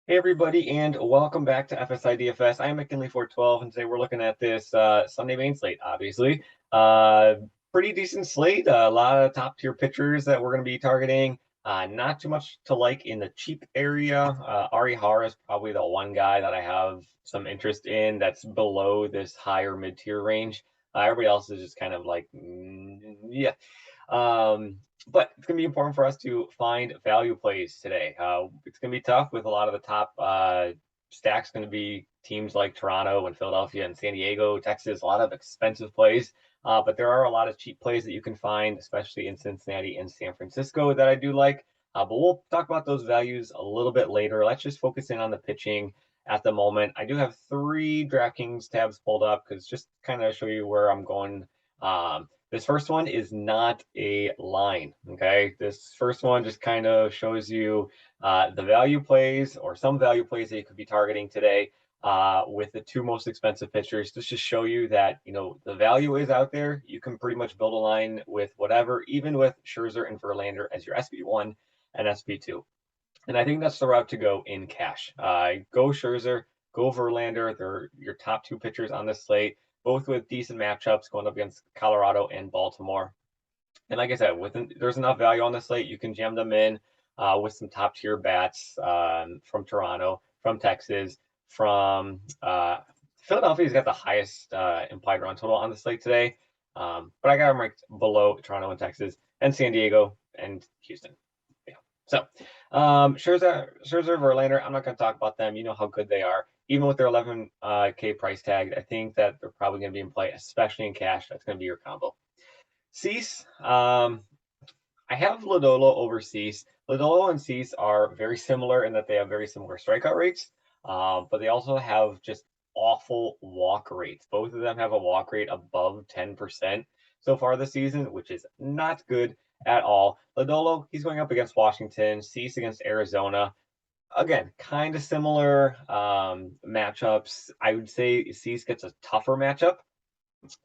Hey everybody, and welcome back to FSI DFS. I am McKinley412, and today we're looking at this Sunday main slate, obviously. Uh, Pretty decent slate, a lot of top tier pitchers that we're going to be targeting. Not too much to like in the cheap area. Ari Har is probably the one guy that I have some interest in that's below this higher mid tier range. Everybody else is just kind of like, yeah. But it's going to be important for us to find value plays today. It's going to be tough with a lot of the top stacks going to be teams like Toronto and Philadelphia and San Diego, Texas, a lot of expensive plays. But there are a lot of cheap plays that you can find, especially in Cincinnati and San Francisco, that I do like. But we'll talk about those values a little bit later. Let's just focus in on the pitching at the moment. I do have three DraftKings tabs pulled up because just kind of show you where I'm going. This first one is not a line, okay? This first one just kind of shows you the value plays or some value plays that you could be targeting today with the two most expensive pitchers. Just to show you that, the value is out there. You can pretty much build a line with whatever, even with Scherzer and Verlander as your SP1 and SP2. And I think that's the route to go in cash. Go Scherzer, go Verlander. They're your top two pitchers on the slate, both with decent matchups going up against Colorado and Baltimore. And like I said, there's enough value on the slate, you can jam them in with some top tier bats from Toronto, from Texas, from Philadelphia's got the highest implied run total on the slate today. But I got them ranked below Toronto and Texas and San Diego and Houston. Yeah. So Scherzer, Verlander, I'm not going to talk about them. You know how good they are. Even with their 11K price tag, I think that they're probably going to be in play, especially in cash. That's going to be your combo. Cease, I have Lodolo over Cease. Lodolo and Cease are very similar in that they have very similar strikeout rates, but they also have just awful walk rates. Both of them have a walk rate above 10% so far this season, which is not good at all. Lodolo, he's going up against Washington, Cease against Arizona. Again, kind of similar matchups. I would say Cease gets a tougher matchup,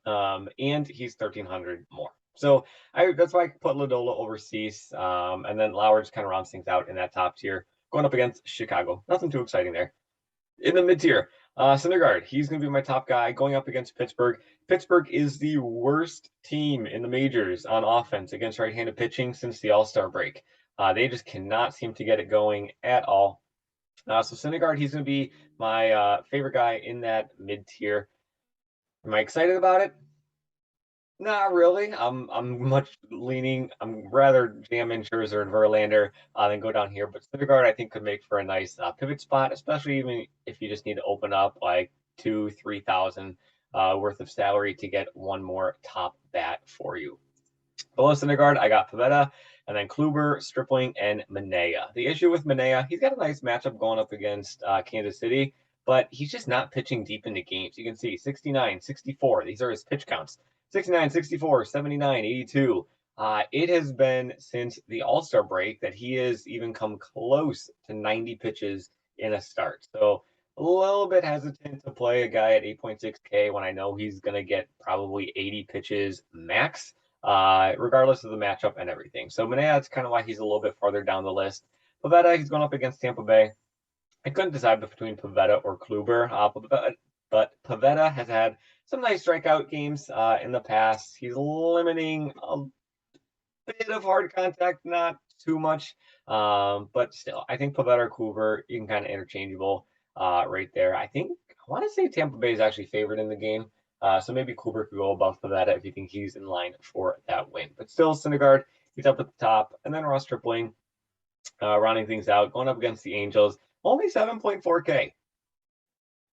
and he's 1,300 more. So that's why I put Lodolo over Cease, and then Lauer just kind of rounds things out in that top tier, going up against Chicago. Nothing too exciting there. In the mid tier, Syndergaard, he's going to be my top guy going up against Pittsburgh. Pittsburgh is the worst team in the majors on offense against right-handed pitching since the All-Star break. They just cannot seem to get it going at all. So Syndergaard, he's going to be my favorite guy in that mid tier. Am I excited about it? Not really. I'm rather jamming Scherzer and Verlander than go down here. But Syndergaard, I think, could make for a nice pivot spot, especially even if you just need to open up like 2,000-3,000 worth of salary to get one more top bat for you. Below Syndergaard, I got Pivetta, and then Kluber, Stripling, and Manaea. The issue with Manaea, he's got a nice matchup going up against Kansas City, but he's just not pitching deep into games. You can see 69, 64. These are his pitch counts. 69, 64, 79, 82. It has been since the All-Star break that he has even come close to 90 pitches in a start. So a little bit hesitant to play a guy at 8.6K when I know he's going to get probably 80 pitches max, regardless of the matchup and everything. So Manaea, that's kind of why he's a little bit farther down the list. Pivetta, he's going up against Tampa Bay. I couldn't decide between Pivetta or Kluber, but Pivetta has had some nice strikeout games in the past. He's limiting a bit of hard contact, not too much, but still, I think Pivetta or Kluber, you can kind of interchangeable right there. I want to say Tampa Bay is actually favored in the game. So maybe Kluber could go above Pivetta if you think he's in line for that win. But still, Syndergaard, he's up at the top. And then Ross Stripling, rounding things out, going up against the Angels. Only 7.4K.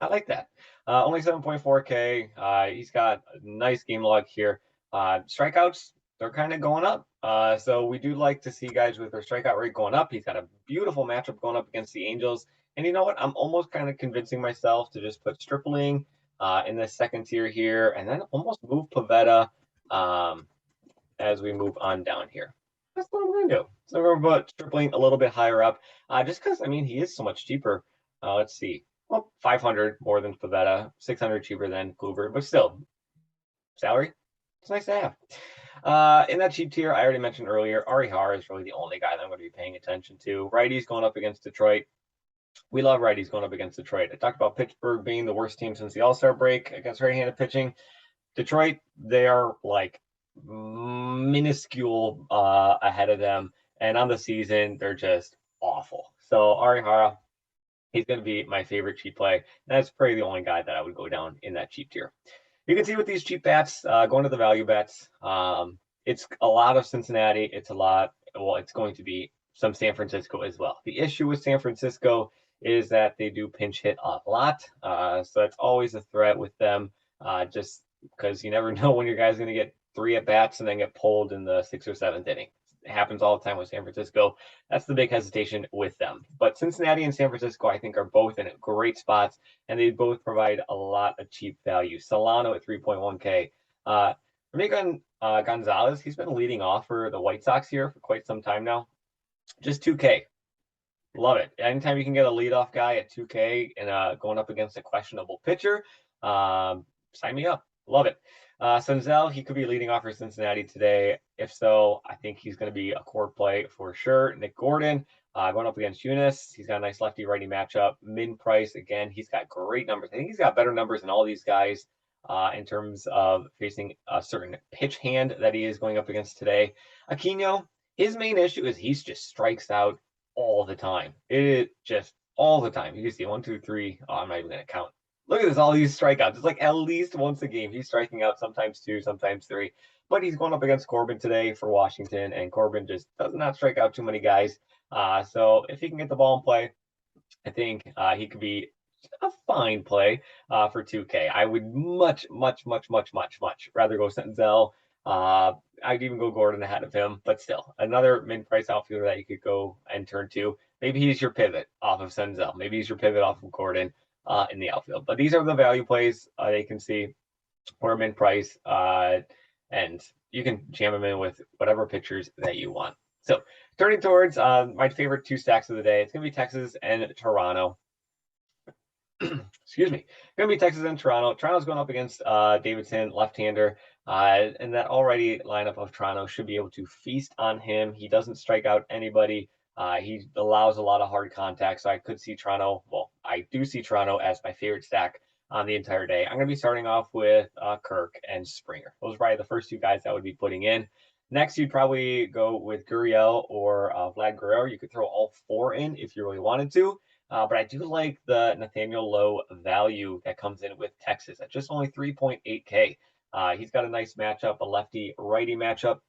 I like that. Only 7.4K. He's got a nice game log here. Strikeouts, they're kind of going up. So we do like to see guys with their strikeout rate going up. He's got a beautiful matchup going up against the Angels. And you know what? I'm almost kind of convincing myself to just put Stripling in the second tier here and then almost move Pivetta as we move on down here. That's what I'm going to do. So we're going to put Stripling a little bit higher up just because, he is so much cheaper. Let's see. Well, 500 more than Pivetta, 600 cheaper than Kluber, but still, salary, it's nice to have. In that cheap tier, I already mentioned earlier, Ari Har is really the only guy that I'm going to be paying attention to. Righties going up against Detroit. We love righties going up against Detroit. I talked about Pittsburgh being the worst team since the All-Star break against right-handed pitching. Detroit, they are like minuscule ahead of them. And on the season, they're just awful. So Arihara, he's going to be my favorite cheap play. That's probably the only guy that I would go down in that cheap tier. You can see with these cheap bets, going to the value bets, it's a lot of Cincinnati. It's going to be some San Francisco as well. The issue with San Francisco is that they do pinch hit a lot. So that's always a threat with them, just because you never know when your guy's going to get 3 at bats and then get pulled in the 6th or 7th inning. It happens all the time with San Francisco. That's the big hesitation with them. But Cincinnati and San Francisco, I think, are both in great spots, and they both provide a lot of cheap value. Solano at 3.1K. Ramon Gonzalez, he's been leading off for the White Sox here for quite some time now. Just 2K. Love it. Anytime you can get a leadoff guy at 2K and going up against a questionable pitcher, sign me up. Love it. Senzel, he could be leading off for Cincinnati today. If so, I think he's going to be a core play for sure. Nick Gordon, going up against Eunice. He's got a nice lefty-righty matchup. Min price, again, he's got great numbers. I think he's got better numbers than all these guys in terms of facing a certain pitch hand that he is going up against today. Aquino, his main issue is he just strikes out all the time. It just all the time. You can see 1, 2, 3. Oh, I'm not even going to count. Look at this, all these strikeouts. It's like at least once a game. He's striking out, sometimes 2, sometimes 3. But he's going up against Corbin today for Washington, and Corbin just does not strike out too many guys. So if he can get the ball in play, I think he could be a fine play for 2K. I would much rather go Senzel. I'd even go Gordon ahead of him, but still, another min-price outfielder that you could go and turn to. Maybe he's your pivot off of Senzel. Maybe he's your pivot off of Gordon in the outfield. But these are the value plays they can see or min-price, and you can jam them in with whatever pitchers that you want. So turning towards my favorite 2 stacks of the day, it's going to be Texas and Toronto. Excuse me. Going to be Texas and Toronto. Toronto's going up against Davidson, left-hander. And that already lineup of Toronto should be able to feast on him. He doesn't strike out anybody. He allows a lot of hard contact. So I could see Toronto. Well, I do see Toronto as my favorite stack on the entire day. I'm going to be starting off with Kirk and Springer. Those are probably the first 2 guys that would be putting in. Next, you'd probably go with Gurriel or Vlad Guerrero. You could throw all 4 in if you really wanted to. But I do like the Nathaniel Lowe value that comes in with Texas at just only 3.8K. He's got a nice matchup, a lefty-righty matchup.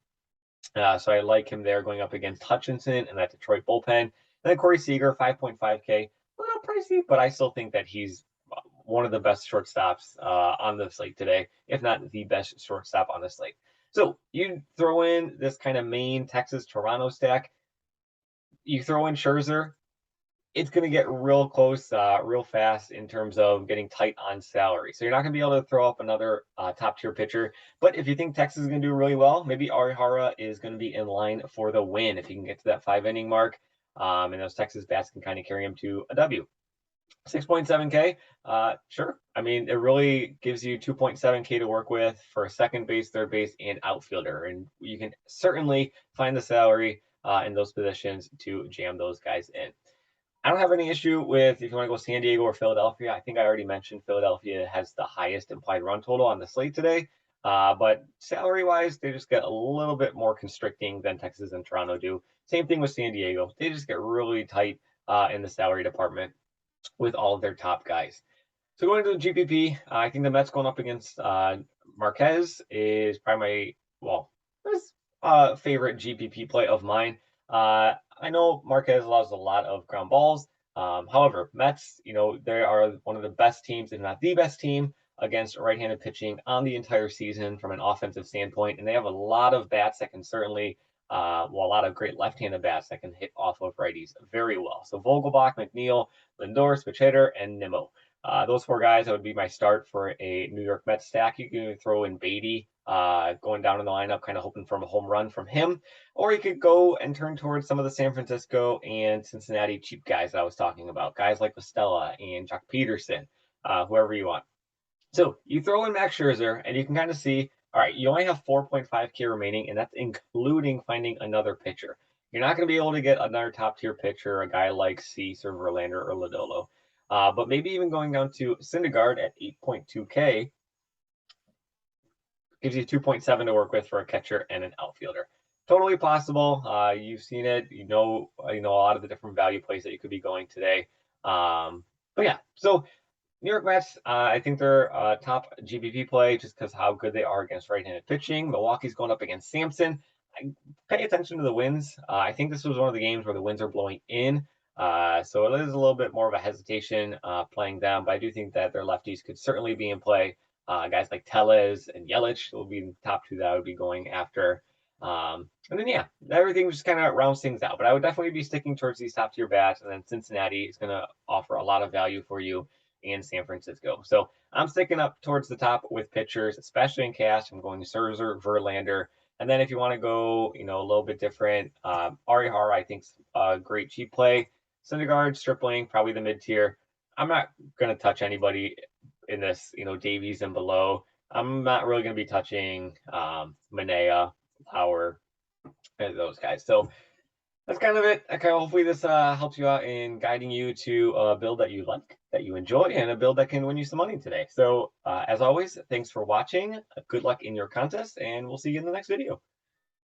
So I like him there going up against Hutchinson and that Detroit bullpen. And then Corey Seager, 5.5K. A little pricey, but I still think that he's one of the best shortstops on the slate today, if not the best shortstop on the slate. So you throw in this kind of main Texas-Toronto stack. You throw in Scherzer. It's going to get real close, real fast in terms of getting tight on salary. So you're not going to be able to throw up another top-tier pitcher. But if you think Texas is going to do really well, maybe Arihara is going to be in line for the win if he can get to that 5-inning mark. And those Texas bats can kind of carry him to a W. 6.7K, sure. I mean, it really gives you 2.7K to work with for second base, third base, and outfielder. And you can certainly find the salary in those positions to jam those guys in. I don't have any issue with if you want to go San Diego or Philadelphia. I think I already mentioned Philadelphia has the highest implied run total on the slate today. But salary-wise, they just get a little bit more constricting than Texas and Toronto do. Same thing with San Diego. They just get really tight in the salary department with all of their top guys. So going to the GPP, I think the Mets going up against Marquez is probably my favorite GPP play of mine. I know Marquez allows a lot of ground balls. However, Mets, they are one of the best teams, if not the best team, against right-handed pitching on the entire season from an offensive standpoint. And they have a lot of bats that can certainly, a lot of great left-handed bats that can hit off of righties very well. So Vogelbach, McNeil, Lindor, Spicheder, and Nimmo. Those 4 guys, that would be my start for a New York Mets stack. You can throw in Beatty going down in the lineup, kind of hoping for a home run from him. Or you could go and turn towards some of the San Francisco and Cincinnati cheap guys that I was talking about. Guys like Estella and Jock Peterson, whoever you want. So you throw in Max Scherzer, and you can kind of see, all right, you only have 4.5K remaining, and that's including finding another pitcher. You're not going to be able to get another top tier pitcher, a guy like Cease or Verlander or Lodolo. But maybe even going down to Syndergaard at 8.2K gives you 2.7 to work with for a catcher and an outfielder. Totally possible. You've seen it. You know a lot of the different value plays that you could be going today. But yeah, so New York Mets, I think they're top GPP play just because how good they are against right-handed pitching. Milwaukee's going up against Sampson. Pay attention to the winds. I think this was one of the games where the winds are blowing in. So it is a little bit more of a hesitation playing them, but I do think that their lefties could certainly be in play. Guys like Tellez and Yelich will be the top two that I would be going after. And then, yeah, everything just kind of rounds things out. But I would definitely be sticking towards these top tier bats. And then Cincinnati is going to offer a lot of value for you in San Francisco. So I'm sticking up towards the top with pitchers, especially in cash. I'm going Scherzer, Verlander. And then if you want to go, a little bit different, Arihara, I think, is a great cheap play. Syndergaard, Stripling, probably the mid tier. I'm not going to touch anybody in this, Davies and below. I'm not really going to be touching Manea, Lauer, and those guys. So that's kind of it. Okay, hopefully this helps you out in guiding you to a build that you like, that you enjoy, and a build that can win you some money today. So as always, thanks for watching. Good luck in your contest, and we'll see you in the next video.